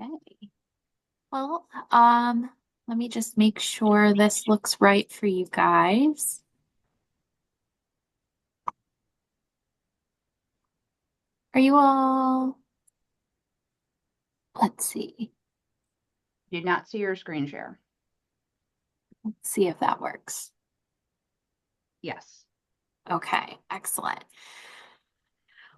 Okay. Well, let me just make sure this looks right for you guys. Are you all, let's see. Did not see your screen share. Let's see if that works. Yes. Okay, excellent.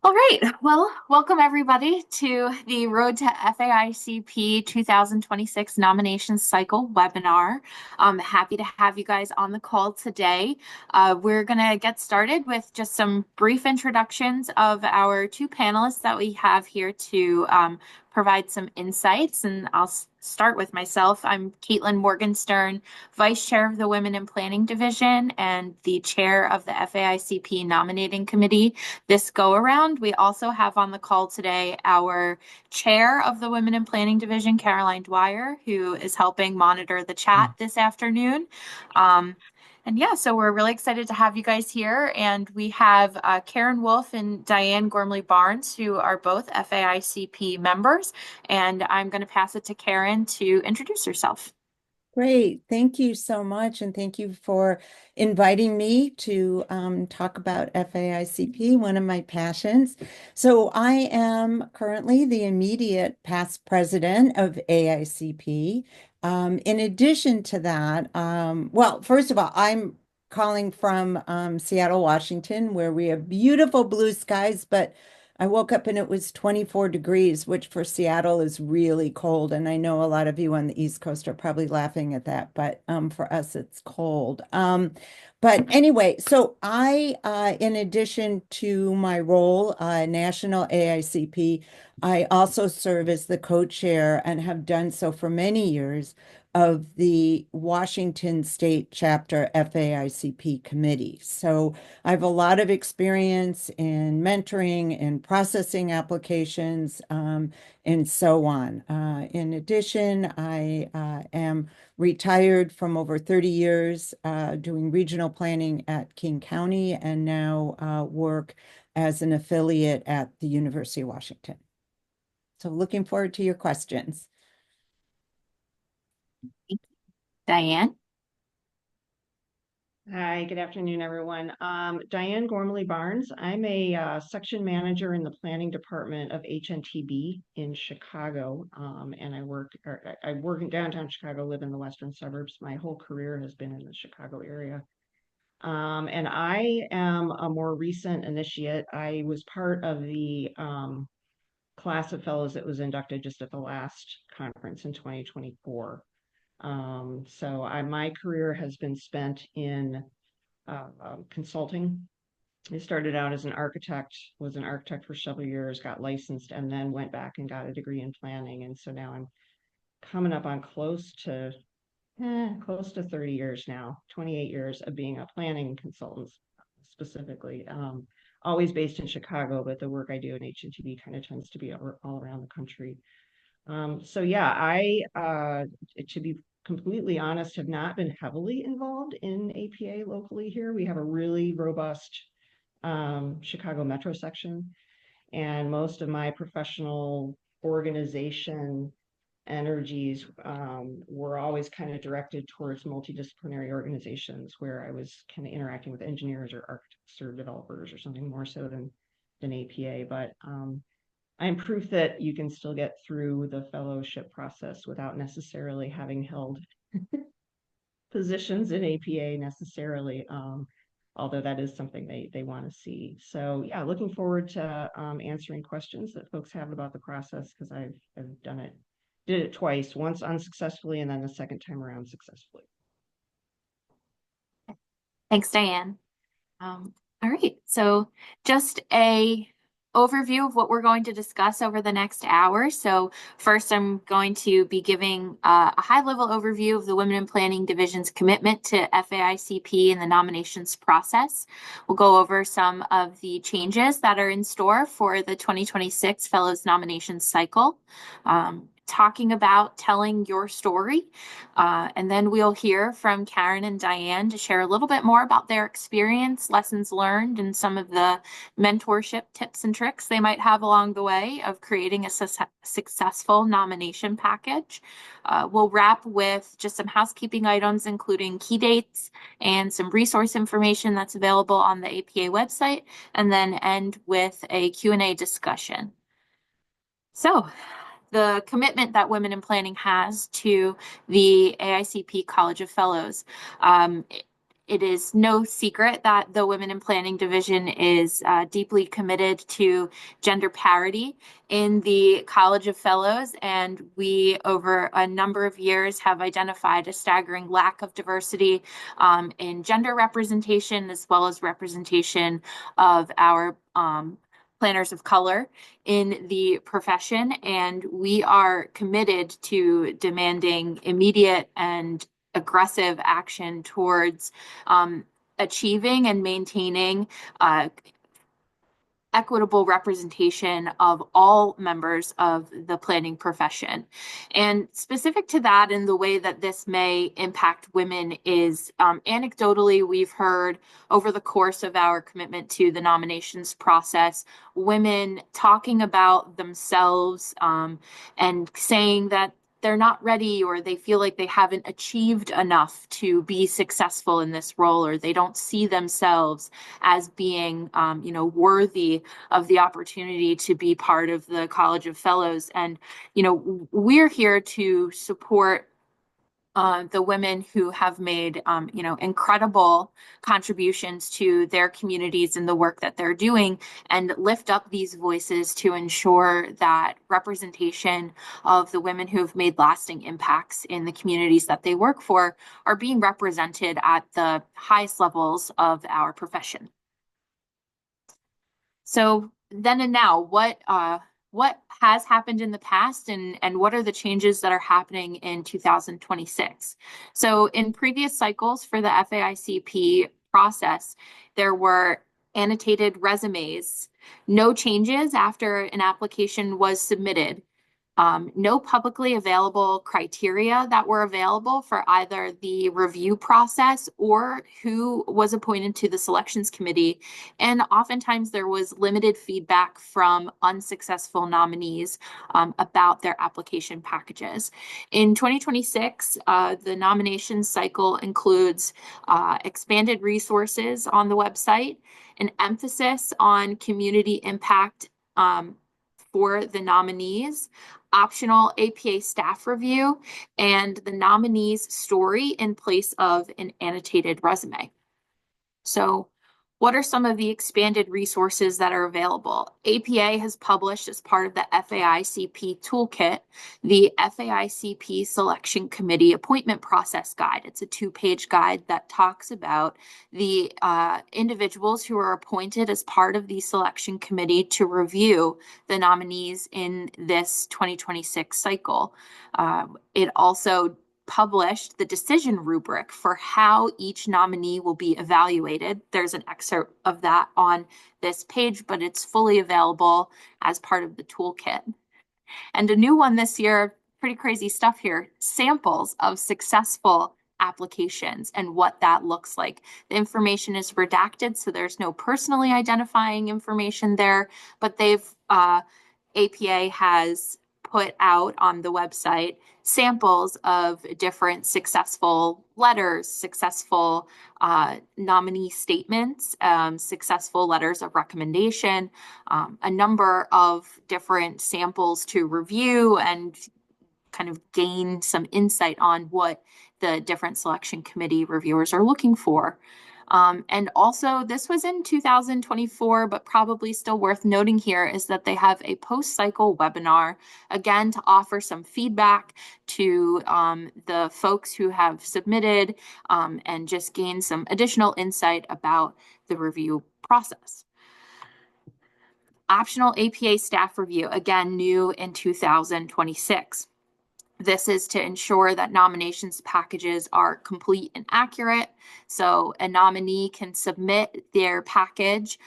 All right. Well, welcome everybody to the Road to FAICP 2026 nominations cycle webinar. I'm happy to have you guys on the call today. We're going to get started with just some brief introductions of our two panelists that we have here to provide some insights. And I'll start with myself. I'm Caitlin Morgenstern, Vice Chair of the Women in Planning Division and the Chair of the FAICP Nominating Committee this go around. We also have on the call today our chair of the Women in Planning Division, Caroline Dwyer, who is helping monitor the chat this afternoon. And yeah, so we're really excited to have you guys here. And we have Karen Wolf and Diane Gormley Barnes, who are both FAICP members. And I'm going to pass it to Karen to introduce herself. Great. Thank you so much. And thank you for inviting me to talk about FAICP, one of my passions. So I am currently the immediate past president of AICP. In addition to that, well, first of all, I'm calling from Seattle, Washington, where we have beautiful blue skies, but I woke up and it was 24 degrees, which for Seattle is really cold. And I know a lot of you on the East Coast are probably laughing at that, but for us, it's cold. But anyway, so in addition to my role, National AICP, I also serve as the co-chair and have done so for many years of the Washington State Chapter FAICP Committee. So I have a lot of experience in mentoring and processing applications and so on. In addition, I am retired from over 30 years doing regional planning at King County and now work as an affiliate at the University of Washington. So looking forward to your questions. Diane. Hi, good afternoon, everyone. Diane Gormley Barnes. I'm a section manager in the planning department of HNTB in Chicago, and I work in downtown Chicago, live in the western suburbs. My whole career has been in the Chicago area. And I am a more recent initiate. I was part of the class of fellows that was inducted just at the last conference in 2024. So my career has been spent in consulting. I started out as an architect, was an architect for several years, got licensed, and then went back and got a degree in planning. And so now I'm coming up on close to 30 years now, 28 years of being a planning consultant specifically. Always based in Chicago, but the work I do in HNTB kind of tends to be all around the country. So yeah, to be completely honest, have not been heavily involved in APA locally here. We have a really robust Chicago Metro section, and most of my professional organization energies were always kind of directed towards multidisciplinary organizations where I was kind of interacting with engineers or architects or developers or something more so than APA. But I'm proof that you can still get through the fellowship process without necessarily having held positions in APA necessarily, although that is something they want to see. So yeah, looking forward to answering questions that folks have about the process because I've did it twice, once unsuccessfully and then the second time around successfully. Thanks, Diane. All right, so just a overview of what we're going to discuss over the next hour. So first, I'm going to be giving a high-level overview of the Women in Planning Division's commitment to FAICP and the nominations process. We'll go over some of the changes that are in store for the 2026 Fellows nominations cycle. talking about telling your story. And then we'll hear from Karen and Diane to share a little bit more about their experience, lessons learned, and some of the mentorship tips and tricks they might have along the way of creating a successful nomination package. We'll wrap with just some housekeeping items, including key dates and some resource information that's available on the APA website, and then end with a Q&A discussion. So, the commitment that Women in Planning has to the AICP College of Fellows. It is no secret that the Women in Planning Division is deeply committed to gender parity in the College of Fellows, and we, over a number of years, have identified a staggering lack of diversity in gender representation, as well as representation of our planners of color in the profession, and we are committed to demanding immediate and aggressive action towards achieving and maintaining equitable representation of all members of the planning profession. And specific to that and the way that this may impact women is anecdotally, we've heard over the course of our commitment to the nominations process, women talking about themselves and saying that they're not ready, or they feel like they haven't achieved enough to be successful in this role, or they don't see themselves as being, worthy of the opportunity to be part of the College of Fellows. And, we're here to support the women who have made, incredible contributions to their communities and the work that they're doing, and lift up these voices to ensure that representation of the women who have made lasting impacts in the communities that they work for are being represented at the highest levels of our profession. So then and now, what has happened in the past, and what are the changes that are happening in 2026? So in previous cycles for the FAICP process, there were annotated resumes, no changes after an application was submitted, no publicly available criteria that were available for either the review process or who was appointed to the selections committee. And oftentimes there was limited feedback from unsuccessful nominees about their application packages. In 2026, the nomination cycle includes expanded resources on the website, an emphasis on community impact for the nominees, optional APA staff review, and the nominee's story in place of an annotated resume. So what are some of the expanded resources that are available? APA has published, as part of the FAICP toolkit, the FAICP Selection Committee Appointment Process Guide. It's a 2-page guide that talks about the individuals who are appointed as part of the selection committee to review the nominees in this 2026 cycle. It also published the decision rubric for how each nominee will be evaluated. There's an excerpt of that on this page, but it's fully available as part of the toolkit. And a new one this year, pretty crazy stuff here, samples of successful applications and what that looks like. The information is redacted, so there's no personally identifying information there, but APA has put out on the website samples of different successful letters, successful nominee statements, successful letters of recommendation, a number of different samples to review and kind of gain some insight on what the different selection committee reviewers are looking for. And also, this was in 2024, but probably still worth noting here is that they have a post-cycle webinar, again, to offer some feedback to the folks who have submitted and just gain some additional insight about the review process. Optional APA staff review, again, new in 2026. This is to ensure that nominations packages are complete and accurate. So a nominee can submit their package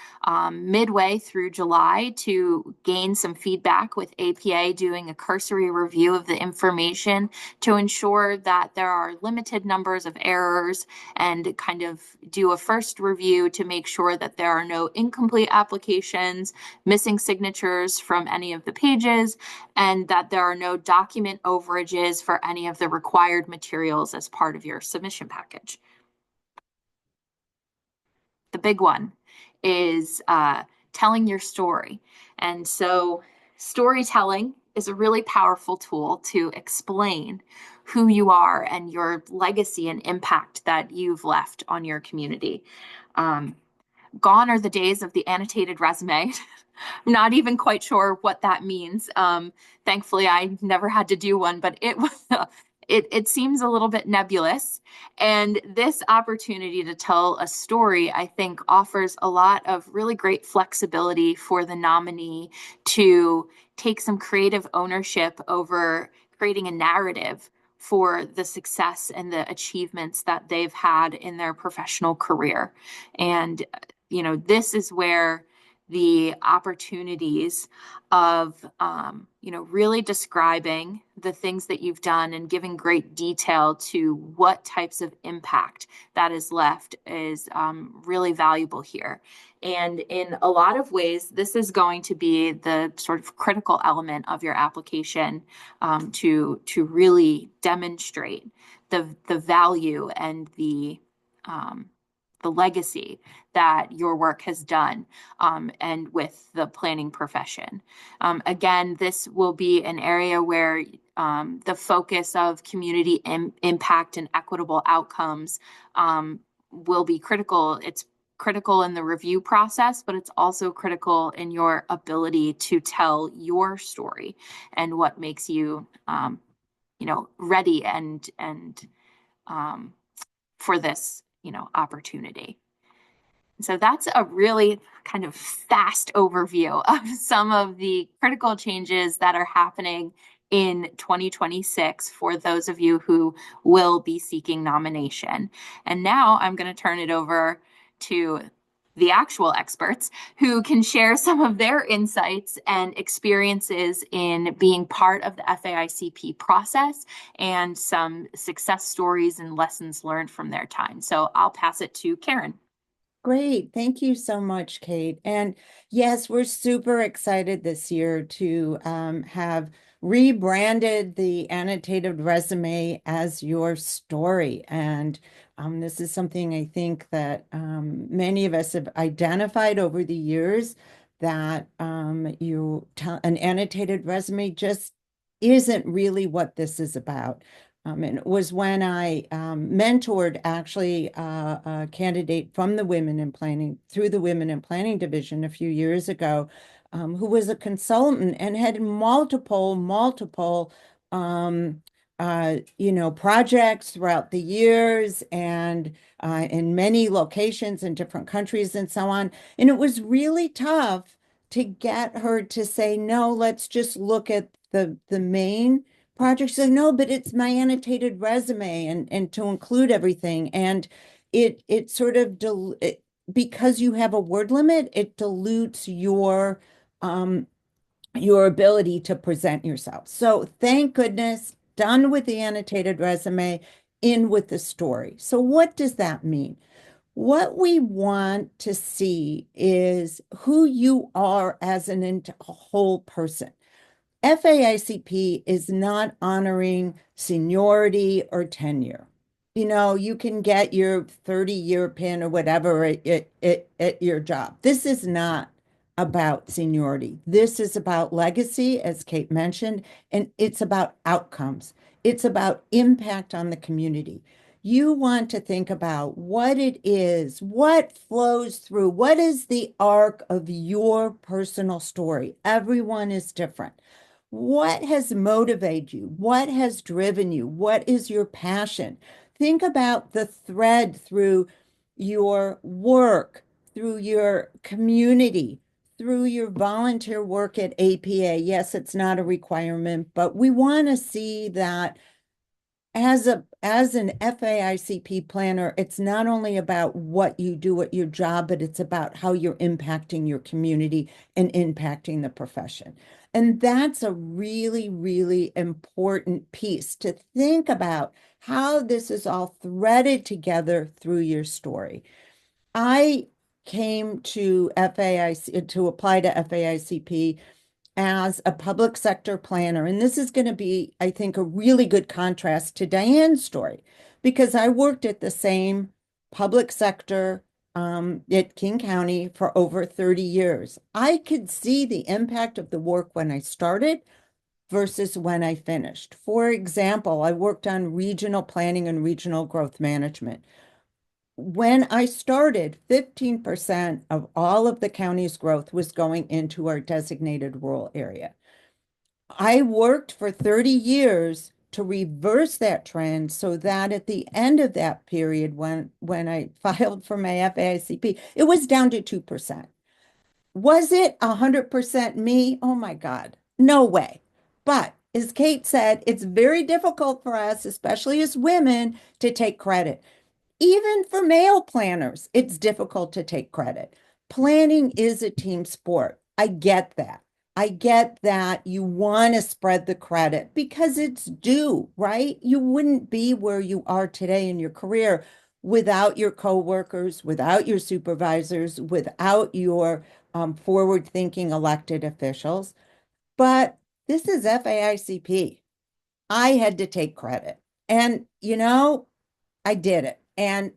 midway through July to gain some feedback, with APA doing a cursory review of the information to ensure that there are limited numbers of errors, and kind of do a first review to make sure that there are no incomplete applications, missing signatures from any of the pages, and that there are no document overages for any of the required materials as part of your submission package. The big one is telling your story. And so storytelling is a really powerful tool to explain who you are and your legacy and impact that you've left on your community. Gone are the days of the annotated resume. I'm not even quite sure what that means. Thankfully, I never had to do one, but it seems a little bit nebulous. And this opportunity to tell a story, I think, offers a lot of really great flexibility for the nominee to take some creative ownership over creating a narrative for the success and the achievements that they've had in their professional career. And, this is where the opportunities of, really describing the things that you've done and giving great detail to what types of impact that is left is really valuable here. And in a lot of ways, this is going to be the sort of critical element of your application to really demonstrate the value and the legacy that your work has done, and with the planning profession. Again, this will be an area where the focus of community impact and equitable outcomes will be critical. It's critical in the review process, but it's also critical in your ability to tell your story and what makes you, ready and for this, opportunity. So that's a really kind of fast overview of some of the critical changes that are happening in 2026 for those of you who will be seeking nomination. And now I'm going to turn it over to the actual experts who can share some of their insights and experiences in being part of the FAICP process and some success stories and lessons learned from their time. So I'll pass it to Karen. Great. Thank you so much, Kate. And yes, we're super excited this year to have rebranded the annotated resume as your story. And this is something I think that many of us have identified over the years, that an annotated resume just isn't really what this is about. And it was when I mentored actually a candidate from the Women in Planning, through the Women in Planning division a few years ago, who was a consultant and had multiple projects throughout the years, and in many locations in different countries and so on. And it was really tough to get her to say, no, let's just look at the main projects. Like, no, but it's my annotated resume, and to include everything. And it sort of because you have a word limit, it dilutes your ability to present yourself. So thank goodness, done with the annotated resume, in with the story. So what does that mean? What we want to see is who you are as a whole person. FAICP is not honoring seniority or tenure. You can get your 30-year pin or whatever at your job. This is not about seniority. This is about legacy, as Kate mentioned, and it's about outcomes. It's about impact on the community. You want to think about what it is, what flows through, what is the arc of your personal story. Everyone is different. What has motivated you? What has driven you? What is your passion? Think about the thread through your work, through your community, through your volunteer work at APA, yes, it's not a requirement, but we want to see that as an FAICP planner, it's not only about what you do at your job, but it's about how you're impacting your community and impacting the profession. And that's a really, really important piece to think about how this is all threaded together through your story. I came to FAIC to apply to FAICP as a public sector planner. And this is going to be, I think, a really good contrast to Diane's story, because I worked at the same public sector at King County for over 30 years. I could see the impact of the work when I started versus when I finished. For example, I worked on regional planning and regional growth management. When I started, 15% of all of the county's growth was going into our designated rural area. I worked for 30 years to reverse that trend so that at the end of that period, when I filed for my FAICP, it was down to 2%. Was it 100% me? Oh my God, no way. But as Kate said, it's very difficult for us, especially as women, to take credit. Even for male planners, it's difficult to take credit. Planning is a team sport. I get that. I get that you want to spread the credit because it's due, right? You wouldn't be where you are today in your career without your coworkers, without your supervisors, without your forward-thinking elected officials. But this is FAICP. I had to take credit. And, I did it. And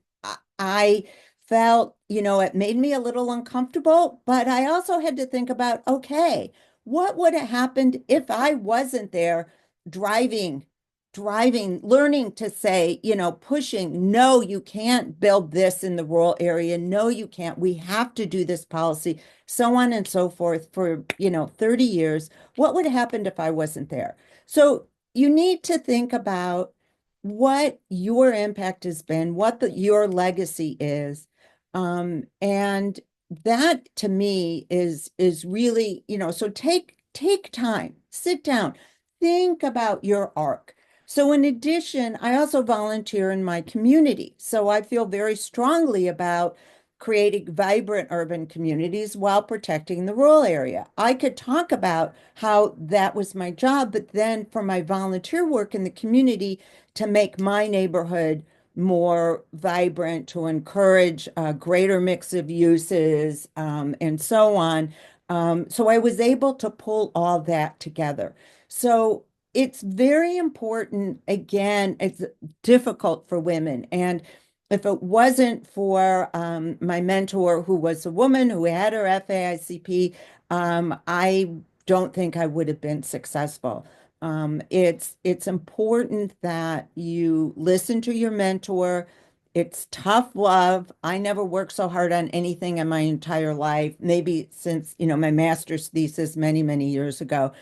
I felt, it made me a little uncomfortable, but I also had to think about, okay, what would have happened if I wasn't there driving, learning to say, pushing, no, you can't build this in the rural area. No, you can't. We have to do this policy, so on and so forth for, 30 years. What would have happened if I wasn't there? So you need to think about what your impact has been, what your legacy is. And that to me is really, so take time, sit down, think about your arc. So in addition, I also volunteer in my community. So I feel very strongly about creating vibrant urban communities while protecting the rural area. I could talk about how that was my job, but then for my volunteer work in the community, to make my neighborhood more vibrant, to encourage a greater mix of uses, and so on. So I was able to pull all that together. So it's very important. Again, it's difficult for women. And if it wasn't for my mentor, who was a woman who had her FAICP, I don't think I would have been successful. It's important that you listen to your mentor. It's tough love. I never worked so hard on anything in my entire life, maybe since, my master's thesis many, many years ago,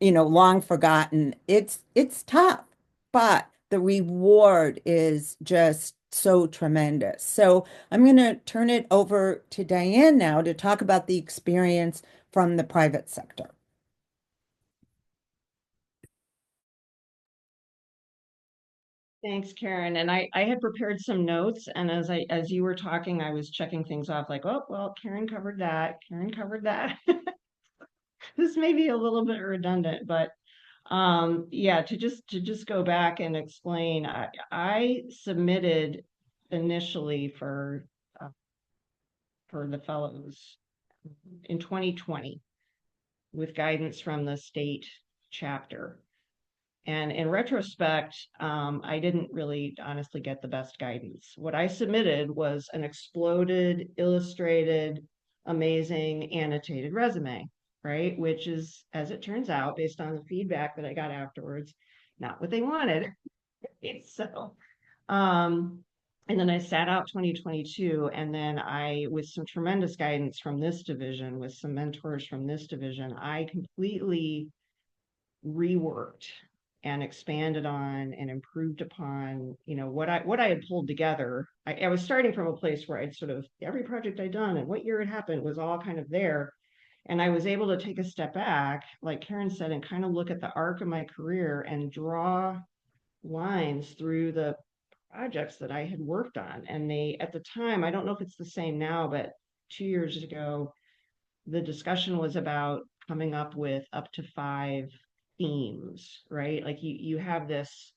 long forgotten. It's tough, but the reward is just so tremendous. So I'm going to turn it over to Diane now to talk about the experience from the private sector. Thanks, Karen. And I had prepared some notes, and as you were talking, I was checking things off like, oh, well, Karen covered that. Karen covered that. This may be a little bit redundant, but yeah, to just go back and explain, I submitted initially for the fellows in 2020 with guidance from the state chapter. And in retrospect, I didn't really honestly get the best guidance. What I submitted was an exploded, illustrated, amazing, annotated resume, right? Which is, as it turns out, based on the feedback that I got afterwards, not what they wanted. So, and then I sat out 2022, and then with some tremendous guidance from this division, with some mentors from this division, I completely reworked and expanded on and improved upon, what I had pulled together. I was starting from a place where I'd sort of, every project I'd done and what year it happened was all kind of there. And I was able to take a step back, like Karen said, and kind of look at the arc of my career and draw lines through the projects that I had worked on. And they, at the time, I don't know if it's the same now, but 2 years ago, the discussion was about coming up with up to 5 themes, right? Like you have this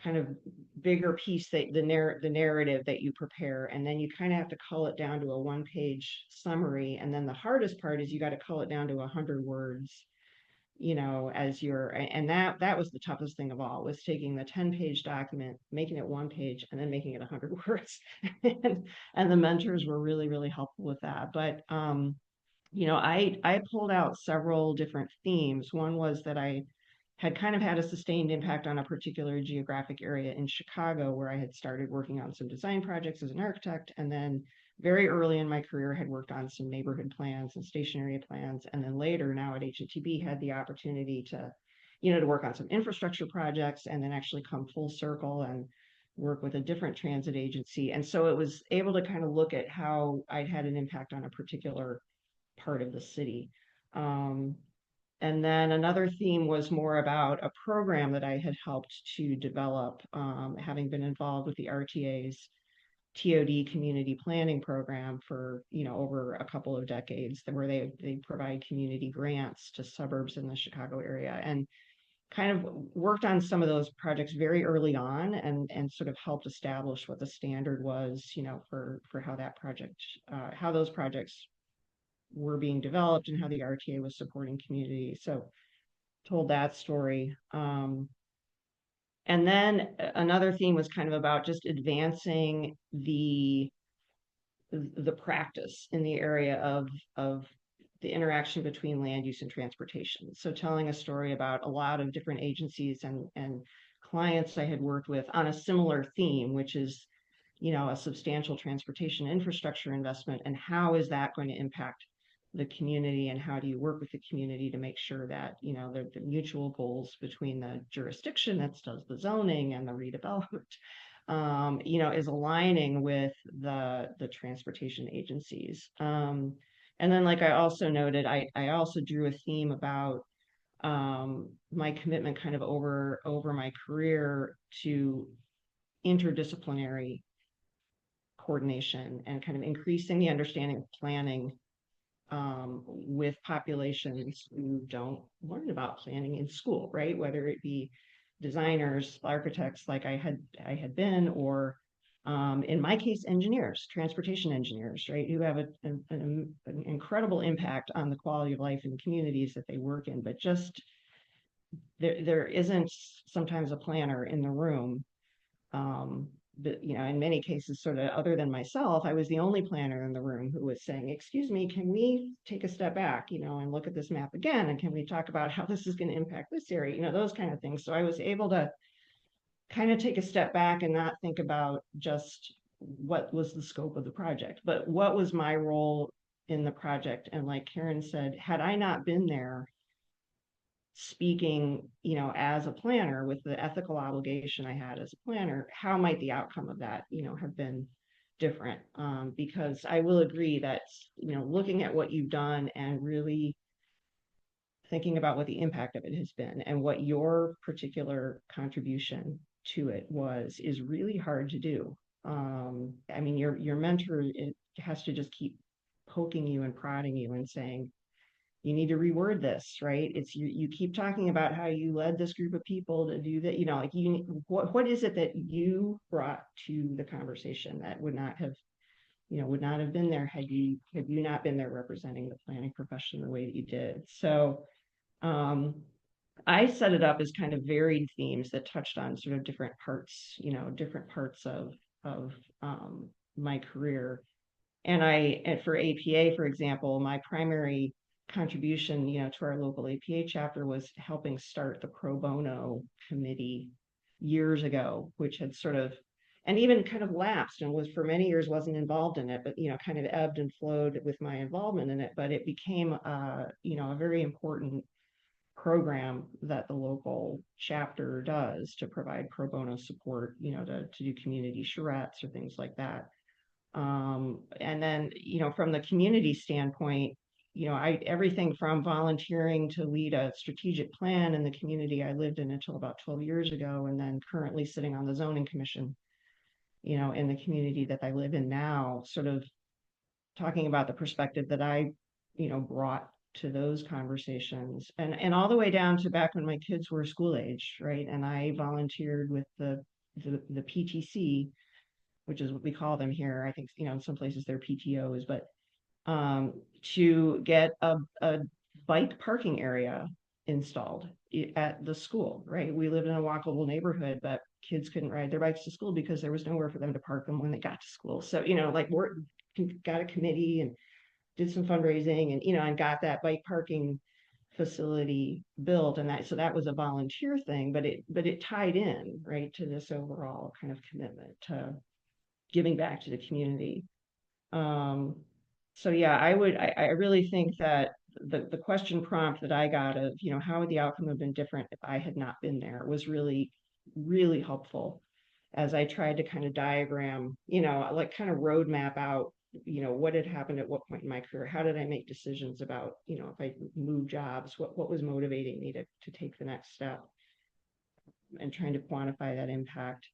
kind of bigger piece that the narrative that you prepare, and then you kind of have to cull it down to a 1-page summary. And then the hardest part is you got to cull it down to 100 words, as and that was the toughest thing of all, was taking the 10-page document, making it 1 page, and then making it 100 words. And the mentors were really, really helpful with that. But I pulled out several different themes. One was that I had kind of had a sustained impact on a particular geographic area in Chicago, where I had started working on some design projects as an architect, and then very early in my career had worked on some neighborhood plans and station area plans, and then later, now at HNTB, had the opportunity to work on some infrastructure projects, and then actually come full circle and work with a different transit agency. And so it was able to kind of look at how I'd had an impact on a particular part of the city. And then another theme was more about a program that I had helped to develop, having been involved with the RTA's TOD community planning program for, over a couple of decades, where they provide community grants to suburbs in the Chicago area, and kind of worked on some of those projects very early on, and sort of helped establish what the standard was, for how that project, how those projects were being developed, and how the RTA was supporting community. So told that story. And then another theme was kind of about just advancing the practice in the area of the interaction between land use and transportation. So telling a story about a lot of different agencies and clients I had worked with on a similar theme, which is, a substantial transportation infrastructure investment, and how is that going to impact the community, and how do you work with the community to make sure that the mutual goals between the jurisdiction that does the zoning and the redevelopment is aligning with the transportation agencies. And then, like I also noted, I also drew a theme about my commitment kind of over my career to interdisciplinary coordination, and kind of increasing the understanding of planning with populations who don't learn about planning in school, right? Whether it be designers, architects, like I had been, or in my case, engineers, transportation engineers, right? Who have an incredible impact on the quality of life in the communities that they work in, but just there isn't sometimes a planner in the room. But, in many cases, sort of other than myself, I was the only planner in the room who was saying, excuse me, can we take a step back, and look at this map again? And can we talk about how this is going to impact this area, those kind of things. So I was able to kind of take a step back and not think about just what was the scope of the project, but what was my role in the project. And like Karen said, had I not been there speaking, as a planner with the ethical obligation I had as a planner, how might the outcome of that, have been different? Because I will agree that, looking at what you've done and really thinking about what the impact of it has been, and what your particular contribution to it is really hard to do. I mean, your mentor, it has to just keep poking you and prodding you and saying, you need to reword this, right? It's you keep talking about how you led this group of people to do that, like what is it that you brought to the conversation that would not have been there had you not been there representing the planning profession the way that you did. So I set it up as kind of varied themes that touched on sort of different parts of my career. And for APA, for example, my primary contribution, to our local APA chapter was helping start the pro bono committee years ago, which had sort of, and even kind of lapsed, and was for many years wasn't involved in it, but kind of ebbed and flowed with my involvement in it. But it became a very important program that the local chapter does to provide pro bono support, to do community charrettes or things like that. And then, from the community standpoint, everything from volunteering to lead a strategic plan in the community I lived in until about 12 years ago, and then currently sitting on the zoning commission, in the community that I live in now, sort of talking about the perspective that I, brought to those conversations, and all the way down to back when my kids were school age, right? And I volunteered with the PTC, which is what we call them here. I think, in some places they're PTOs, but to get a bike parking area installed at the school, right? We lived in a walkable neighborhood, but kids couldn't ride their bikes to school because there was nowhere for them to park them when they got to school. So, like got a committee and did some fundraising and, and got that bike parking facility built. And so that was a volunteer thing, but it tied in, right, to this overall kind of commitment to giving back to the community. So yeah, I really think that the question prompt that I got of, how would the outcome have been different if I had not been there, was really, really helpful as I tried to kind of diagram, like kind of roadmap out, what had happened at what point in my career, how did I make decisions about, if I moved jobs, what was motivating me to take the next step, and trying to quantify that impact.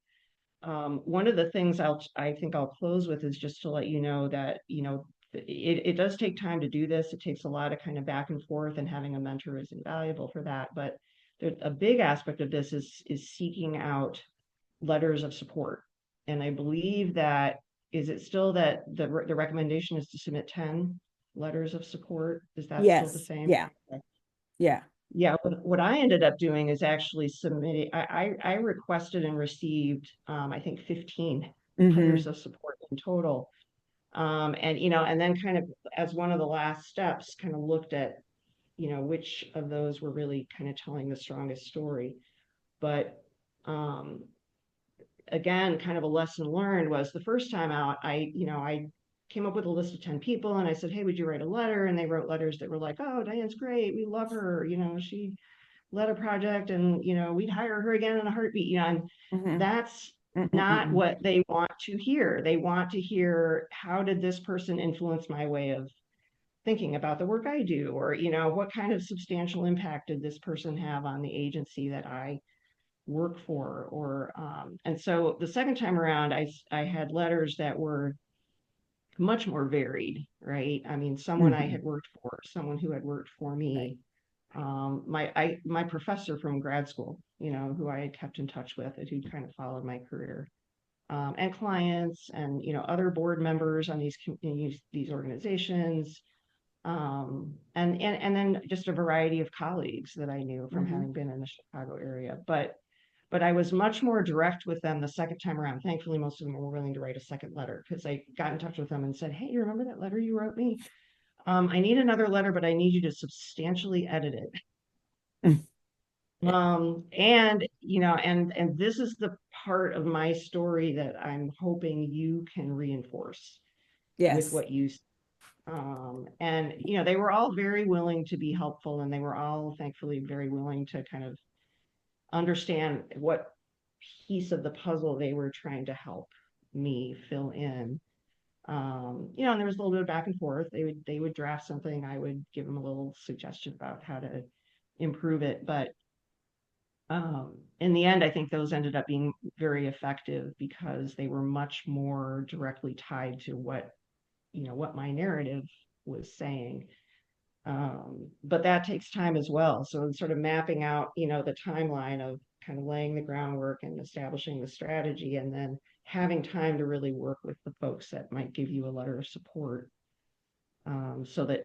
One of the things I think I'll close with is just to let you know that, it does take time to do this. It takes a lot of kind of back and forth, and having a mentor is invaluable for that. But a big aspect of this is seeking out letters of support. And I believe that, is it still that the recommendation is to submit 10 letters of support? Is that still the Yes. same? Yeah. Yeah. Yeah, what I ended up doing is actually submitting, I requested and received, I think 15 letters of support in total. And, and then kind of as one of the last steps, kind of looked at, which of those were really kind of telling the strongest story. But again, kind of a lesson learned was, the first time out, I came up with a list of 10 people, and I said, hey, would you write a letter? And they wrote letters that were like, oh, Diane's great, we love her, she led a project, and we'd hire her again in a heartbeat, and that's not what they want to hear. They want to hear, how did this person influence my way of thinking about the work I do? Or, what kind of substantial impact did this person have on the agency that I work for? Or and so the second time around, I had letters that were much more varied, right? I mean, someone I had worked for, someone who had worked for me, my professor from grad school, who I had kept in touch with, who kind of followed my career, and clients, and other board members on these organizations, and then just a variety of colleagues that I knew from having been in the Chicago area. But I was much more direct with them the second time around. Thankfully, most of them were willing to write a second letter, because I got in touch with them and said, hey, you remember that letter you wrote me? I need another letter, but I need you to substantially edit it. And this is the part of my story that I'm hoping you can reinforce with what you and they were all very willing to be helpful, and they were all thankfully very willing to kind of understand what piece of the puzzle they were trying to help me fill in. And there was a little bit of back and forth. They would draft something, I would give them a little suggestion about how to improve it. But in the end, I think those ended up being very effective, because they were much more directly tied to what my narrative was saying. But that takes time as well. So it's sort of mapping out, the timeline of kind of laying the groundwork and establishing the strategy, and then having time to really work with the folks that might give you a letter of support, so that,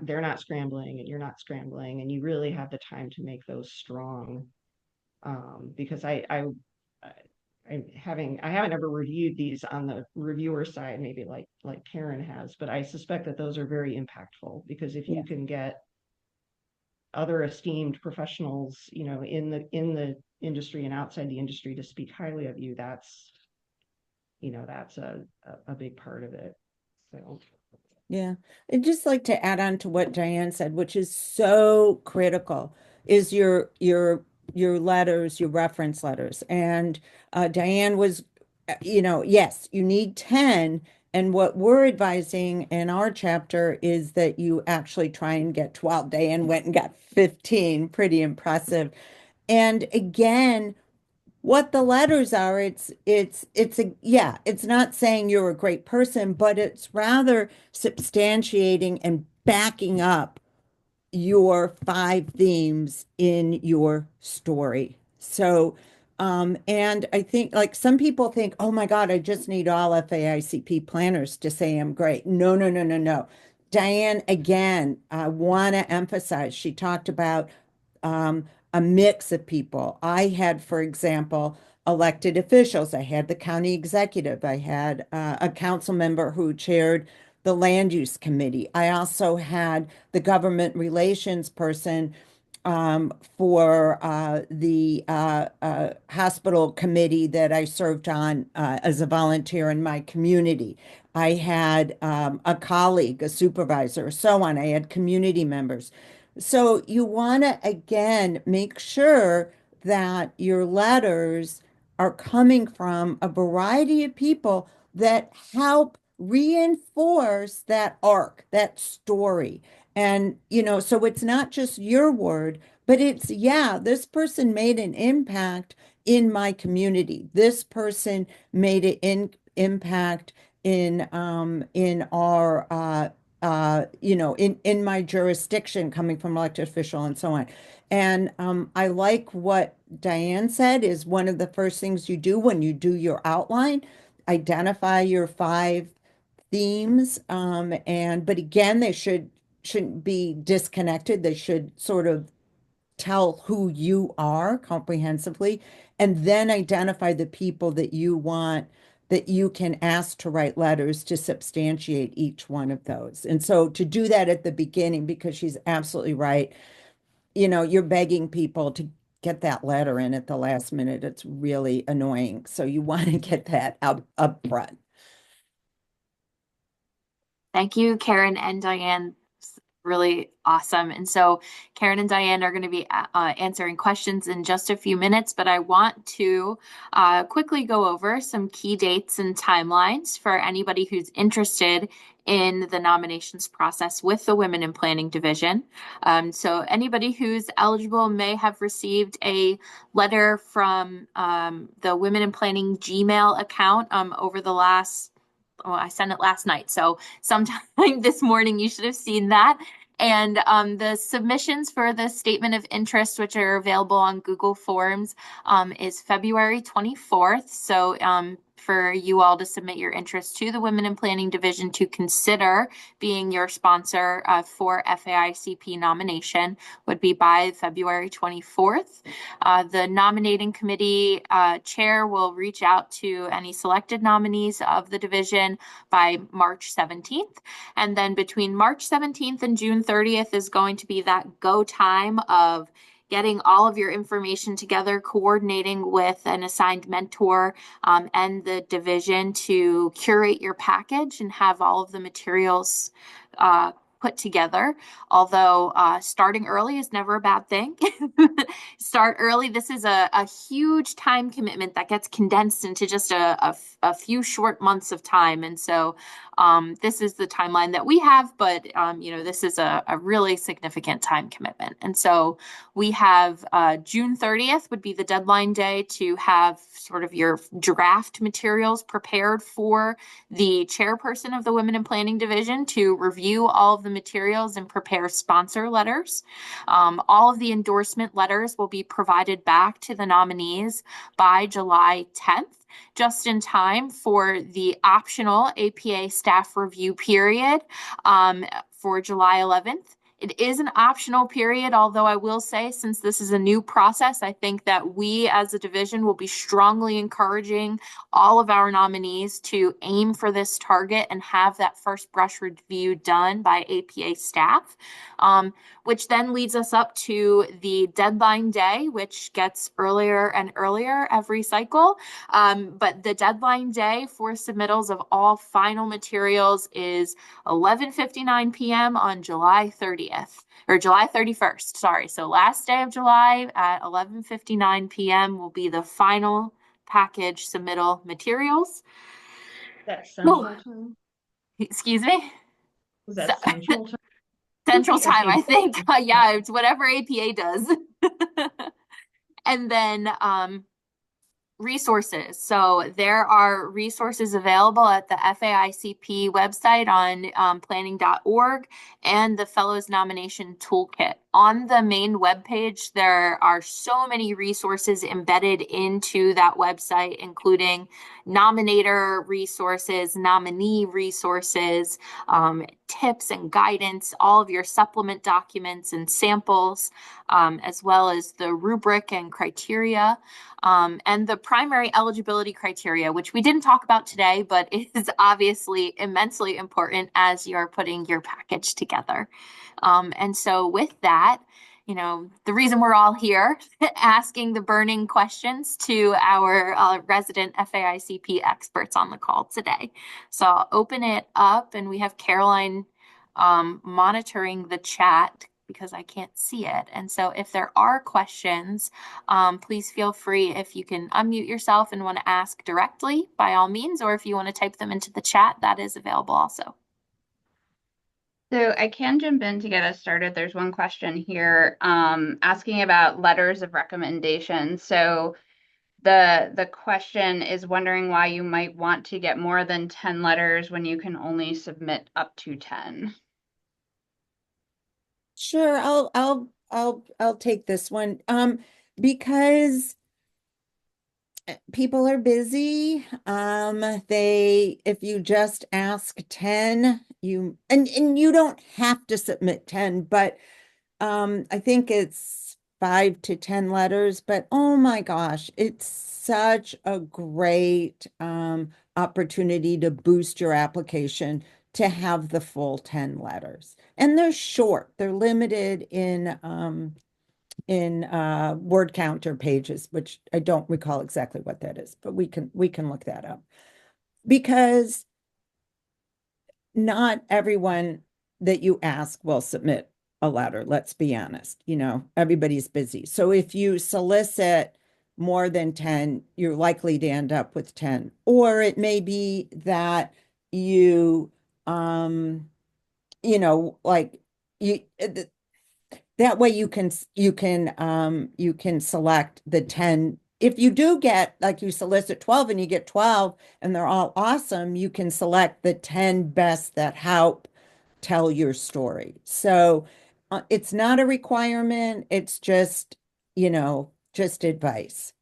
they're not scrambling and you're not scrambling, and you really have the time to make those strong. Because I haven't ever reviewed these on the reviewer side, maybe like Karen has, but I suspect that those are very impactful, because if you can get other esteemed professionals, in the industry and outside the industry to speak highly of you, that's a big part of it. So yeah, I'd just like to add on to what Diane said, which is so critical, is your letters, your reference letters. And Diane was, yes, you need 10, And what we're advising in our chapter is that you actually try and get 12. Diane went and got 15, pretty impressive. And again, what the letters are, it's not saying you're a great person, but it's rather substantiating and backing up your 5 themes in your story. So, and I think like some people think, oh my God, I just need all FAICP planners to say I'm great. No, no, no, no, no. Diane, again, I want to emphasize, she talked about a mix of people. I had, for example, elected officials. I had the county executive. I had a council member who chaired the land use committee. I also had the government relations person for the hospital committee that I served on as a volunteer in my community. I had a colleague, a supervisor, so on. I had community members. So you want to, again, make sure that your letters are coming from a variety of people that help reinforce that arc, that story. And, so it's not just your word, but it's, yeah, this person made an impact in my community. This person made an impact in our in my jurisdiction coming from elected official and so on. And I like what Diane said is one of the first things you do when you do your outline, identify your 5 themes. But again, they shouldn't be disconnected. They should sort of tell who you are comprehensively, and then identify the people that you want that you can ask to write letters to substantiate each one of those. And so to do that at the beginning, because she's absolutely right, you're begging people to get that letter in at the last minute. It's really annoying. So you want to get that up front. Thank you, Karen and Diane. Really awesome. And so Karen and Diane are going to be answering questions in just a few minutes, but I want to quickly go over some key dates and timelines for anybody who's interested in the nominations process with the Women in Planning Division. So anybody who's eligible may have received a letter from the Women in Planning Gmail account over the last I sent it last night. So sometime this morning, you should have seen that. And the submissions for the statement of interest, which are available on Google Forms, is February 24th. So for you all to submit your interest to the Women in Planning Division to consider being your sponsor for FAICP nomination would be by February 24th. The nominating committee chair will reach out to any selected nominees of the division by March 17th. And then between March 17th and June 30th is going to be that go time of getting all of your information together, coordinating with an assigned mentor and the division to curate your package and have all of the materials put together. Although starting early is never a bad thing. Start early. This is a huge time commitment that gets condensed into just a few short months of time. And so this is the timeline that we have, but this is a really significant time commitment. And so we have June 30th would be the deadline day to have sort of your draft materials prepared for the chairperson of the Women in Planning Division to review all of the materials and prepare sponsor letters. All of the endorsement letters will be provided back to the nominees by July 10th, just in time for the optional APA staff review period for July 11th. It is an optional period, although I will say, since this is a new process, I think that we as a division will be strongly encouraging all of our nominees to aim for this target and have that first brush review done by APA staff, which then leads us up to the deadline day, which gets earlier and earlier every cycle. But the deadline day for submittals of all final materials is 11:59 p.m. on July 30th. Or July 31st, sorry. So last day of July at 11:59 p.m. will be the final package submittal materials. That Well, central time? excuse me? Was So, that central time? Central The Time, I FA think. Yeah, it's whatever APA does. And then resources. So there are resources available at the FAICP website on planning.org and the Fellows Nomination Toolkit. On the main webpage, there are so many resources embedded into that website, including nominator resources, nominee resources, tips and guidance, all of your supplement documents and samples, as well as the rubric and criteria. And the primary eligibility criteria, which we didn't talk about today, but is obviously immensely important as you're putting your package together. And so with that, the reason we're all here asking the burning questions to our resident FAICP experts on the call today. So I'll open it up, and we have Caroline monitoring the chat because I can't see it. And so if there are questions, please feel free, if you can unmute yourself and want to ask directly, by all means, or if you want to type them into the chat, that is available also. So I can jump in to get us started. There's one question here asking about letters of recommendation. So the question is wondering why you might want to get more than 10 letters when you can only submit up to 10. Sure, I'll take this one. Because people are busy. If you just ask 10, and you don't have to submit 10, but I think it's 5 to 10 letters, but oh my gosh, it's such a great opportunity to boost your application to have the full 10 letters. And they're short, they're limited in word counter pages, which I don't recall exactly what that is, but we can look that up. Because not everyone that you ask will submit a letter, let's be honest, everybody's busy. So if you solicit more than 10, you're likely to end up with 10. Or it may be that you like you that way you can select the 10. If you do get, like, you solicit 12 and you get 12 and they're all awesome, you can select the 10 best that help tell your story. So it's not a requirement, it's just advice.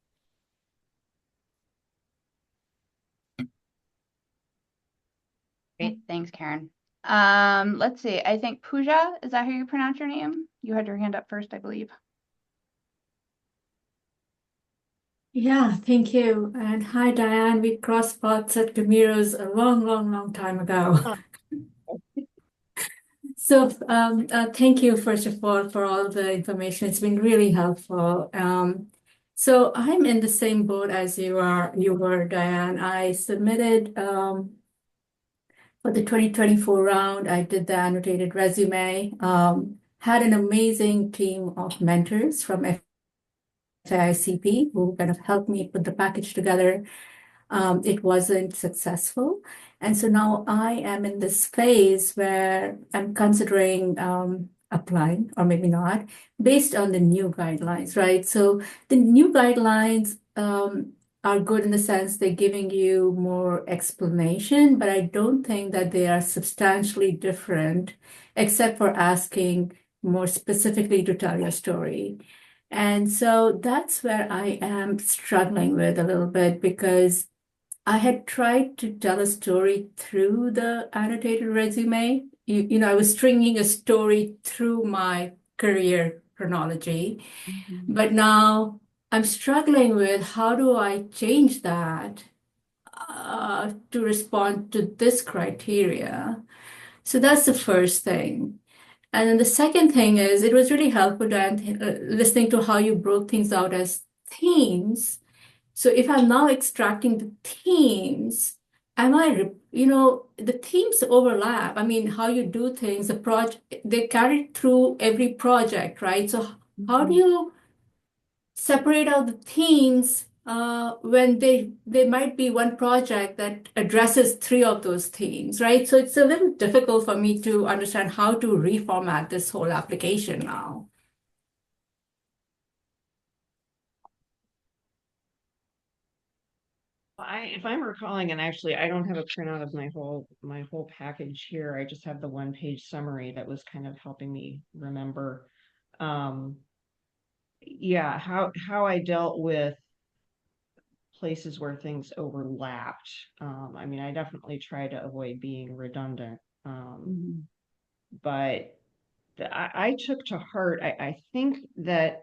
Great, thanks, Karen. Let's see. I think Pooja, is that how you pronounce your name? You had your hand up first, I believe. Yeah, thank you. And hi, Diane. We crossed paths at Camiro's a long, long, long time ago. So thank you, first of all, for all the information. It's been really helpful. So I'm in the same boat as you were, Diane. I submitted for the 2024 round. I did the annotated resume. Had an amazing team of mentors from FAICP who kind of helped me put the package together. It wasn't successful. And so now I am in this phase where I'm considering applying, or maybe not, based on the new guidelines, right? So the new guidelines are good in the sense they're giving you more explanation, but I don't think that they are substantially different, except for asking more specifically to tell your story. And so that's where I am struggling with a little bit, because I had tried to tell a story through the annotated resume. I was stringing a story through my career chronology, but now I'm struggling with how do I change that to respond to this criteria. So that's the first thing. And then the second thing is, it was really helpful, Diane, listening to how you broke things out as themes. So if I'm now extracting the themes, the themes overlap. I mean, how you do things, they carry through every project, right? So how do you separate out the themes when they might be one project that addresses three of those themes, right? So it's a little difficult for me to understand how to reformat this whole application now. If I'm recalling, and actually I don't have a printout of my whole package here. I just have the one-page summary that was kind of helping me remember. Yeah, how I dealt with places where things overlapped. I mean, I definitely try to avoid being redundant. But I took to heart, I think that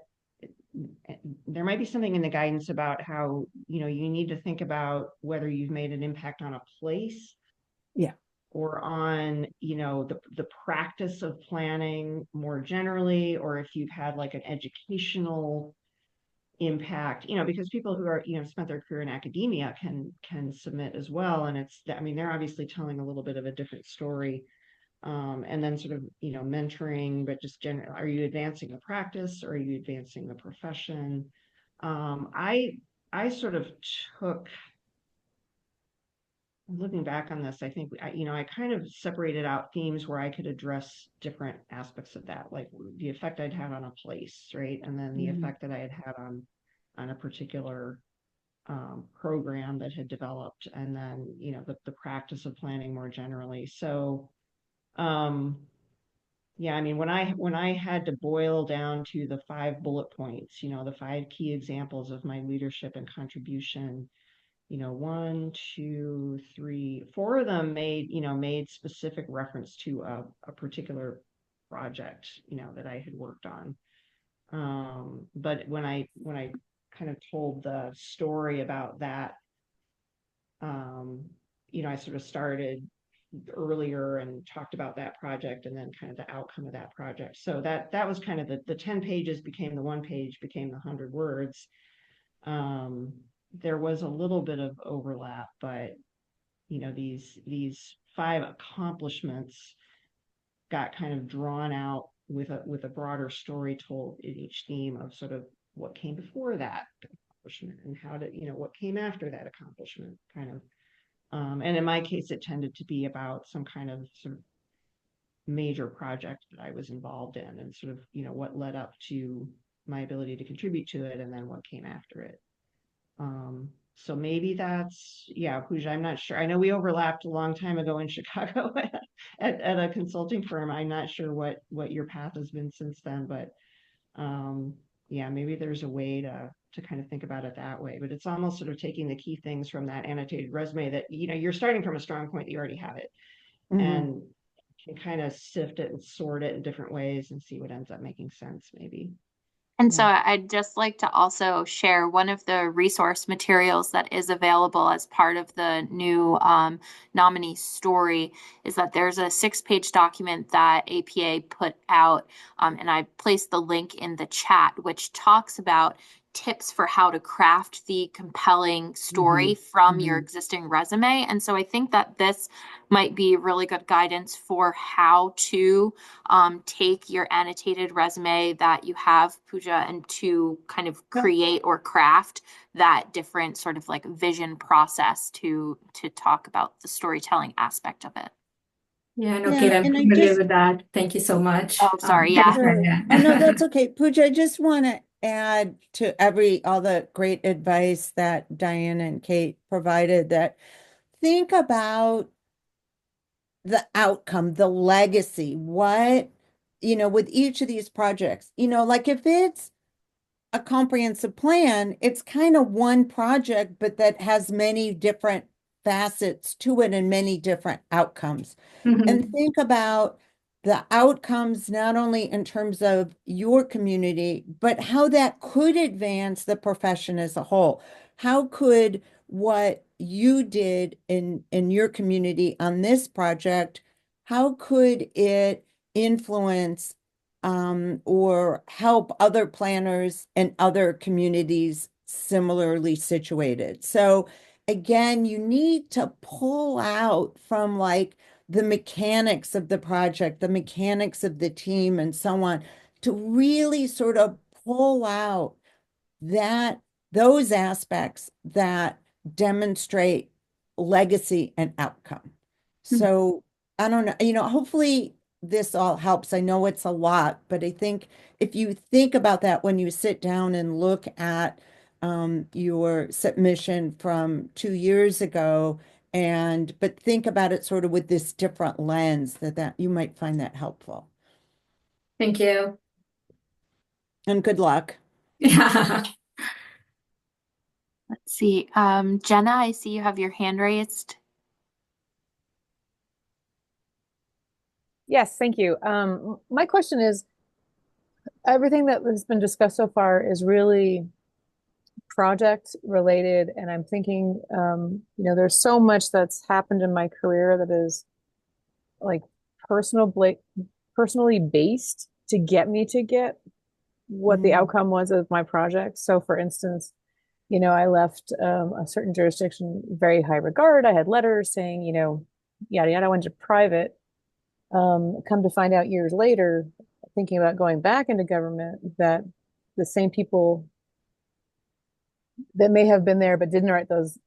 there might be something in the guidance about how, you need to think about whether you've made an impact on a place. Yeah. Or on, the practice of planning more generally, or if you've had like an educational impact, because people who are, spent their career in academia can submit as well. And I mean, they're obviously telling a little bit of a different story. And then sort of, mentoring, but just general, are you advancing the practice or are you advancing the profession? I sort of took, looking back on this, I think, I kind of separated out themes where I could address different aspects of that, like the effect I'd had on a place, right? And then the effect that I had had on a particular program that had developed, and then, the practice of planning more generally. So, yeah, I mean, when I had to boil down to the 5 bullet points, the 5 key examples of my leadership and contribution, 1, 2, 3, 4 of them made specific reference to a particular project, that I had worked on. But when I kind of told the story about that, I sort of started earlier and talked about that project and then kind of the outcome of that project. So that was kind of the 10 pages became the 1 page, became the 100 words. There was a little bit of overlap, but these 5 accomplishments got kind of drawn out with a broader story told in each theme of sort of what came before that accomplishment and how to, what came after that accomplishment kind of. And in my case, it tended to be about some kind of sort of major project that I was involved in and sort of, what led up to my ability to contribute to it and then what came after it. So maybe that's, yeah, Pooja, I'm not sure. I know we overlapped a long time ago in Chicago at a consulting firm. I'm not sure what your path has been since then, but yeah, maybe there's a way to kind of think about it that way. But it's almost sort of taking the key things from that annotated resume that, you're starting from a strong point that you already have it and can kind of sift it and sort it in different ways and see what ends up making sense, maybe. And so I'd just like to also share one of the resource materials that is available as part of the new nominee story is that there's a 6-page document that APA put out, and I placed the link in the chat, which talks about tips for how to craft the compelling story from your existing resume. And so I think that this might be really good guidance for how to take your annotated resume that you have, Pooja, and to kind of create or craft that different sort of like vision process to talk about the storytelling aspect of it. Yeah, no, Kate, I'm familiar with that. Thank you so much. Oh, sorry. Yeah. Oh, no, that's okay. Pooja, I just want to add to all the great advice that Diane and Kate provided, that think about the outcome, the legacy, what, with each of these projects, like if it's a comprehensive plan, it's kind of one project, but that has many different facets to it and many different outcomes. And think about the outcomes, not only in terms of your community, but how that could advance the profession as a whole. How could what you did in your community on this project, how could it influence or help other planners and other communities similarly situated? So again, you need to pull out from like the mechanics of the project, the mechanics of the team, and so on, to really sort of pull out that those aspects that demonstrate legacy and outcome. So I don't know, hopefully this all helps. I know it's a lot, but I think if you think about that when you sit down and look at your submission from 2 years ago, but think about it sort of with this different lens, that you might find that helpful. Thank you. And good luck. Yeah. Let's see. Jenna, I see you have your hand raised. Yes, thank you. My question is, everything that has been discussed so far is really project related, and I'm thinking, there's so much that's happened in my career that is like personally based to get me to get what the outcome was of my project. So, for instance, I left a certain jurisdiction very high regard. I had letters saying, yada yada. I went to private. Come to find out years later, thinking about going back into government, that the same people that may have been there but didn't write those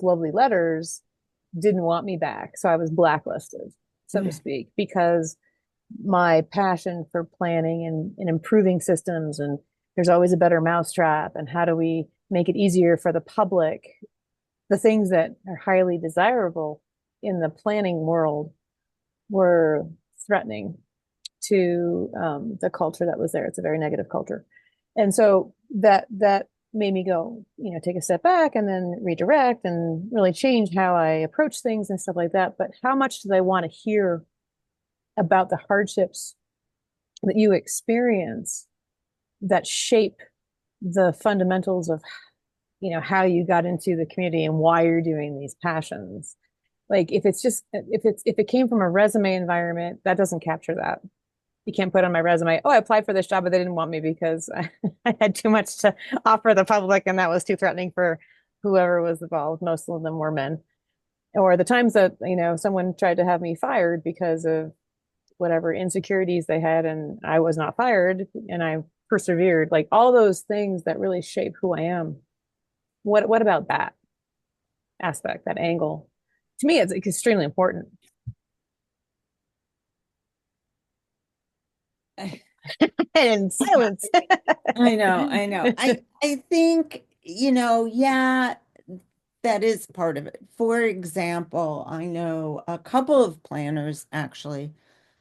lovely letters didn't want me back. So I was blacklisted, so to speak, because my passion for planning and improving systems, and there's always a better mousetrap, and how do we make it easier for the public, the things that are highly desirable in the planning world were threatening to the culture that was there. It's a very negative culture. And so that made me go, take a step back and then redirect and really change how I approach things and stuff like that. But how much do they want to hear about the hardships that you experience that shape the fundamentals of, how you got into the community and why you're doing these passions? Like if it came from a resume environment, that doesn't capture that. You can't put on my resume, oh, I applied for this job, but they didn't want me because I had too much to offer the public, and that was too threatening for whoever was involved. Most of them were men. Or the times that, someone tried to have me fired because of whatever insecurities they had, and I was not fired, and I persevered. Like all those things that really shape who I am. What about that aspect, that angle? To me, it's extremely important. And silence. I know. I think, yeah, that is part of it. For example, I know a couple of planners actually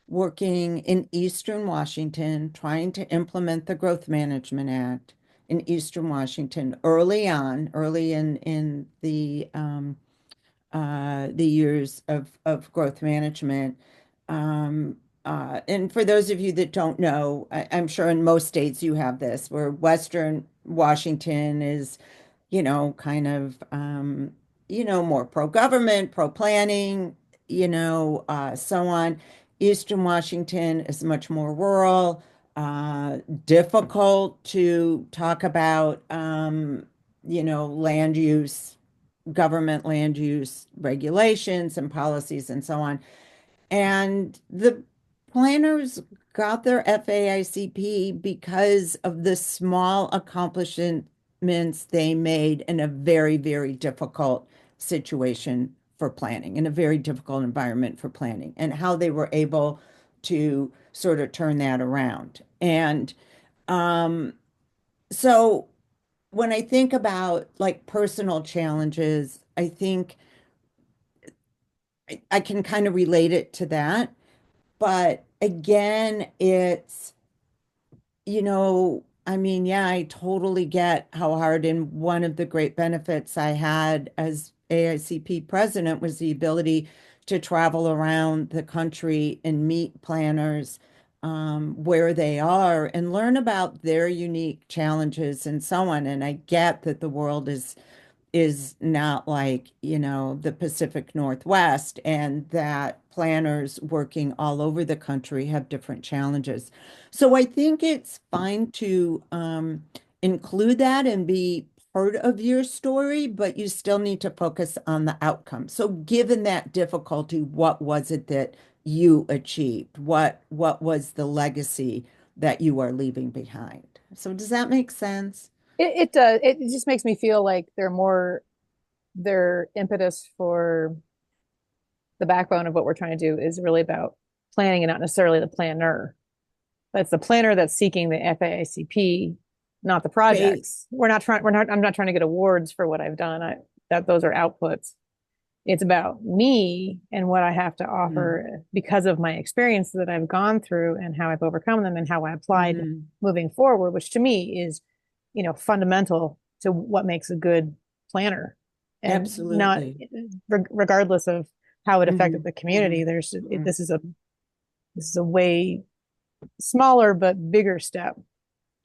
working in Eastern Washington, trying to implement the Growth Management Act in Eastern Washington early in the years of growth management. And for those of you that don't know, I'm sure in most states you have this, where Western Washington is, kind of, more pro-government, pro-planning, so on. Eastern Washington is much more rural, difficult to talk about, land use, government land use regulations and policies and so on. And the planners got their FAICP because of the small accomplishments they made in a very, very difficult situation for planning, in a very difficult environment for planning, and how they were able to sort of turn that around. And so when I think about like personal challenges, I think I can kind of relate it to that. But again, yeah, I totally get how hard. And one of the great benefits I had as AICP president was the ability to travel around the country and meet planners where they are and learn about their unique challenges and so on. And I get that the world is not like, the Pacific Northwest, and that planners working all over the country have different challenges. So I think it's fine to include that and be part of your story, but you still need to focus on the outcome. So given that difficulty, what was it that you achieved? What was the legacy that you are leaving behind? So does that make sense? It does. It just makes me feel like their impetus for the backbone of what we're trying to do is really about planning and not necessarily the planner. But it's the planner that's seeking the FAICP, not the projects. I'm not trying to get awards for what I've done. Those are outputs. It's about me and what I have to offer because of my experience that I've gone through and how I've overcome them and how I applied moving forward, which to me is, fundamental to what makes a good planner. And not Absolutely. regardless of how it affected the community, this is a way smaller but bigger step.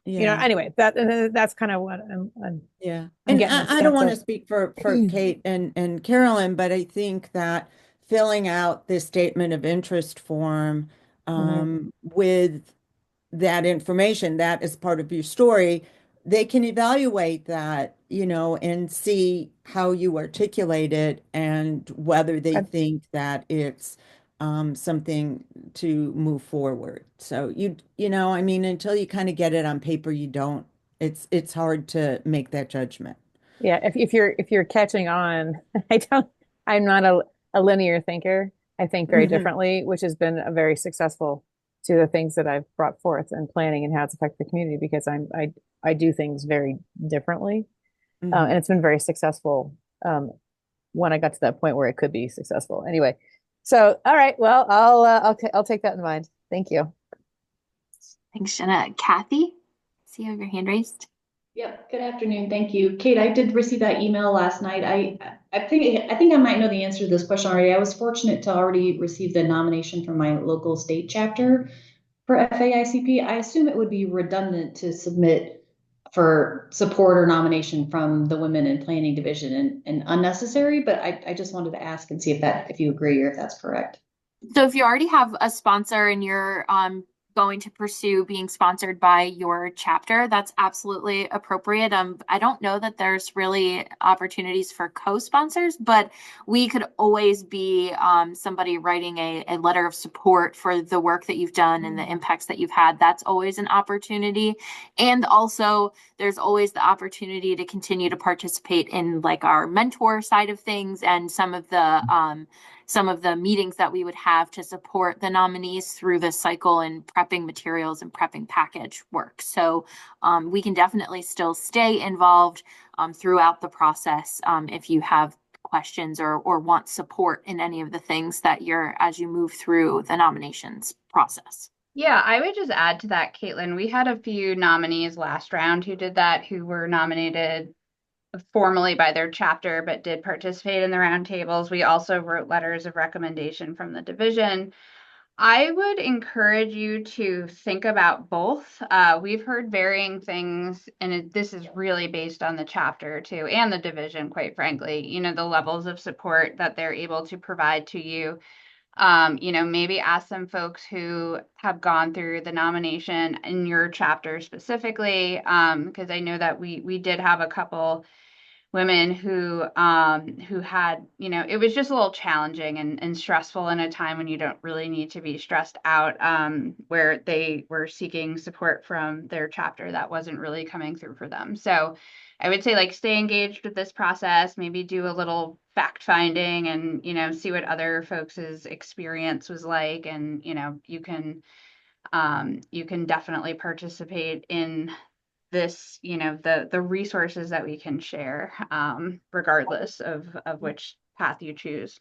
Anyway, that's kind of what I'm Yeah. I'm And getting a I don't sense want to of. speak for Kate and Carolyn, but I think that filling out this statement of interest form with that information, that is part of your story, they can evaluate that, and see how you articulate it and whether they I, think that it's something to move forward. So I mean, until you kind of get it on paper, you don't, it's hard to make that judgment. Yeah, if you're catching on, I'm not a linear thinker. I think very Hmm. differently, which has been a very successful to the things that I've brought forth and planning and how it's affected the community because I do things very differently. And Hmm. it's been very successful when I got to that point where it could be successful. Anyway, so all right, well, I'll take that in mind. Thank you. Thanks, Jenna. Kathy, see you have your hand raised. Yeah, good afternoon. Thank you. Kate, I did receive that email last night. I think I might know the answer to this question already. I was fortunate to already receive the nomination from my local state chapter for FAICP. I assume it would be redundant to submit for support or nomination from the Women in Planning Division and unnecessary, but I just wanted to ask and see if you agree or if that's correct. So if you already have a sponsor and you're going to pursue being sponsored by your chapter, that's absolutely appropriate. I don't know that there's really opportunities for co-sponsors, but we could always be somebody writing a letter of support for the work that you've done and the impacts that you've had. That's always an opportunity. And also there's always the opportunity to continue to participate in like our mentor side of things and some of the meetings that we would have to support the nominees through the cycle and prepping materials and prepping package work. So we can definitely still stay involved throughout the process if you have questions or want support in any of the things that as you move through the nominations process. Yeah, I would just add to that, Caitlin. We had a few nominees last round who did that, who were nominated formally by their chapter, but did participate in the roundtables. We also wrote letters of recommendation from the division. I would encourage you to think about both. We've heard varying things, and this is really based on the chapter too, and the division, quite frankly, the levels of support that they're able to provide to you. Maybe ask some folks who have gone through the nomination in your chapter specifically, because I know that we did have a couple women who had, it was just a little challenging and stressful in a time when you don't really need to be stressed out, where they were seeking support from their chapter that wasn't really coming through for them. So I would say like stay engaged with this process, maybe do a little fact finding and, see what other folks' experience was like. And, you can definitely participate in this, the resources that we can share, regardless of which path you choose.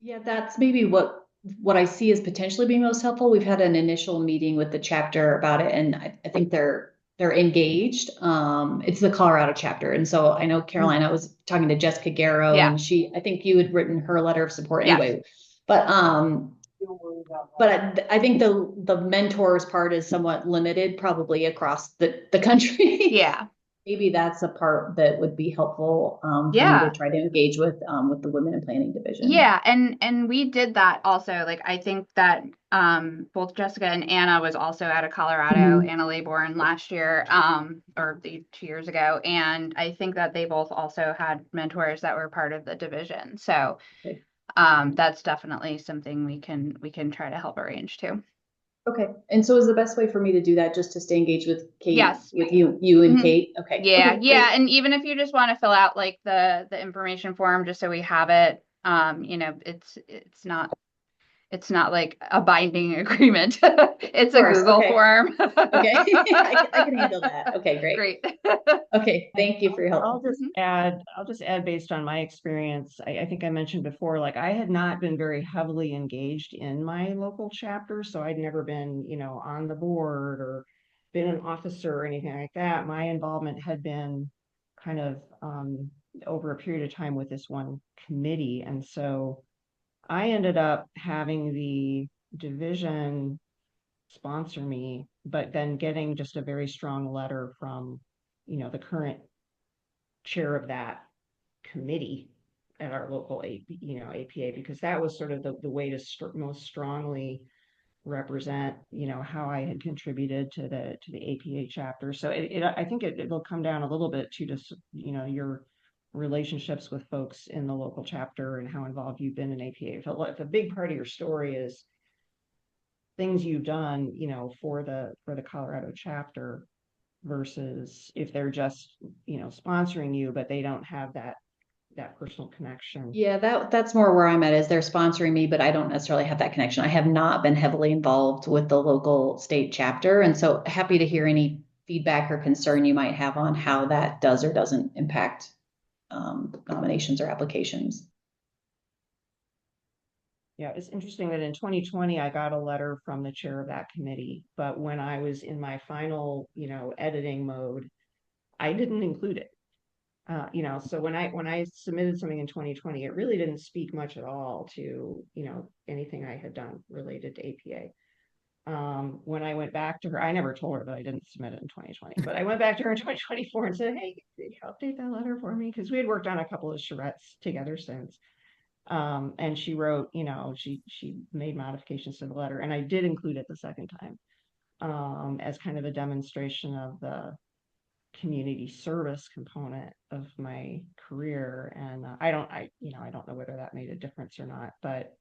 Yeah, that's maybe what I see as potentially being most helpful. We've had an initial meeting with the chapter about it, and I think they're engaged. It's the Colorado chapter, and so I know Carolina was talking to Jessica Garrow, Yeah. and I think you had written her letter of support Yes. anyway. But I think the mentors part is somewhat limited, probably across the country. Yeah. Maybe that's a part that would be helpful for me Yeah. to try to engage with the Women in Planning Division. Yeah, and we did that also. Like I think that both Jessica and Anna was also out of Colorado, Anna Laybourne last year, or 2 years ago, and I think that they both also had mentors that were part of the division. So Okay. that's definitely something we can try to help arrange too. Okay. And so is the best way for me to do that just to stay engaged with Kate, Yes. with you and Mhm. Kate? Okay. Yeah, Okay, yeah. great. And even if you just want to fill out like the information form just so we have it, you know, it's not like a binding agreement. It's Of a course. Google Okay. form. Okay. I can handle that. Okay, great. Great. Okay. Thank you for your I'll help. just add, based on my experience. I think I mentioned before, like I had not been very heavily engaged in my local chapter, so I'd never been, on the board or been an officer or anything like that. My involvement had been kind of over a period of time with this one committee. And so I ended up having the division sponsor me, but then getting just a very strong letter from, the current chair of that committee at our local APA, because that was sort of the way to most strongly represent, how I had contributed to the APA chapter. So I think it'll come down a little bit to just, your relationships with folks in the local chapter and how involved you've been in APA. If a big part of your story is things you've done, for the Colorado chapter, versus if they're just, sponsoring you, but they don't have that personal connection. Yeah, that's more where I'm at, is they're sponsoring me, but I don't necessarily have that connection. I have not been heavily involved with the local state chapter. And so happy to hear any feedback or concern you might have on how that does or doesn't impact nominations or applications. Yeah, it's interesting that in 2020, I got a letter from the chair of that committee, but when I was in my final, editing mode, I didn't include it. So when I submitted something in 2020, it really didn't speak much at all to, anything I had done related to APA. When I went back to her, I never told her that I didn't submit it in 2020, but I went back to her in 2024 and said, hey, could you update that letter for me? Because we had worked on a couple of charrettes together since. And she wrote, she made modifications to the letter, and I did include it the second time, as kind of a demonstration of the community service component of my career. And I don't know whether that made a difference or not, but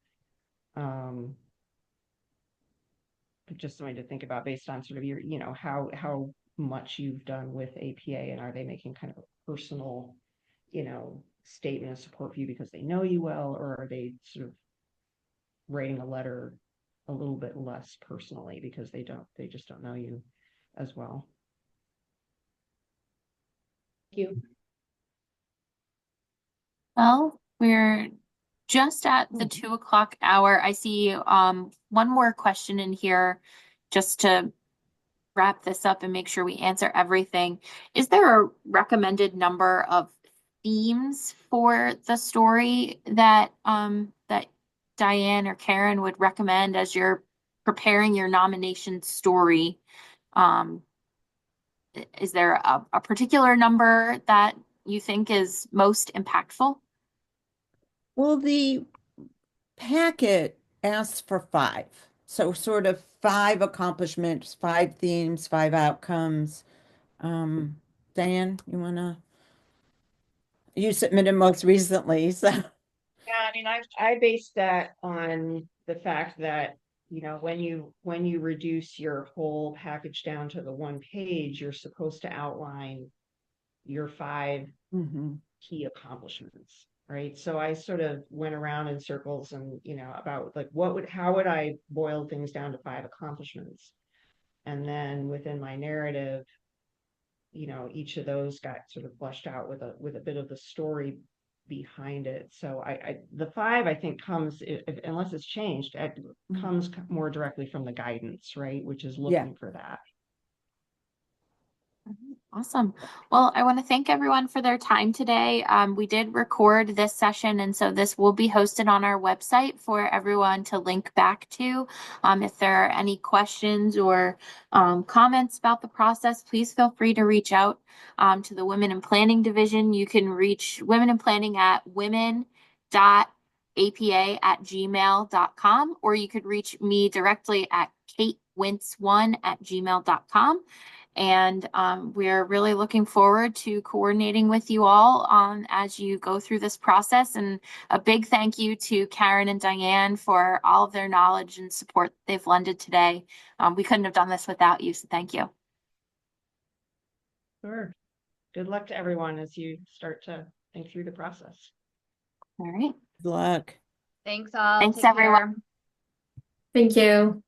just something to think about based on sort of your, how much you've done with APA, and are they making kind of a personal, statement of support for you because they know you well, or are they sort of writing a letter a little bit less personally because they just don't know you as well. Thank you. Well, we're just at the 2 o'clock hour. I see one more question in here just to wrap this up and make sure we answer everything. Is there a recommended number of themes for the story that that Diane or Karen would recommend as you're preparing your nomination story? Um, is there a particular number that you think is most impactful? Well, the packet asks for 5. So sort of 5 accomplishments, 5 themes, 5 outcomes. Diane, you submitted most recently, so. Yeah, I mean, I based that on the fact that, when you reduce your whole package down to the one page, you're supposed to outline your 5 key accomplishments, right? So I sort of went around in circles and, about like how would I boil things down to 5 accomplishments? And then within my narrative, each of those got sort of fleshed out with a bit of the story behind it. So the 5, I think, comes, unless it's changed, it comes more directly from the guidance, right? Which is looking for that. Awesome. Well, I want to thank everyone for their time today. We did record this session, and so this will be hosted on our website for everyone to link back to. If there are any questions or comments about the process, please feel free to reach out to the Women in Planning Division. You can reach Women in Planning at women.apa@gmail.com, or you could reach me directly at katewintz1@gmail.com. And we're really looking forward to coordinating with you all as you go through this process. And a big thank you to Karen and Diane for all of their knowledge and support they've lended today. We couldn't have done this without you, so thank you. Sure. Good luck to everyone as you start to think through the process. All right. Good luck. Thanks all. Thanks, Take care. everyone. Thank you.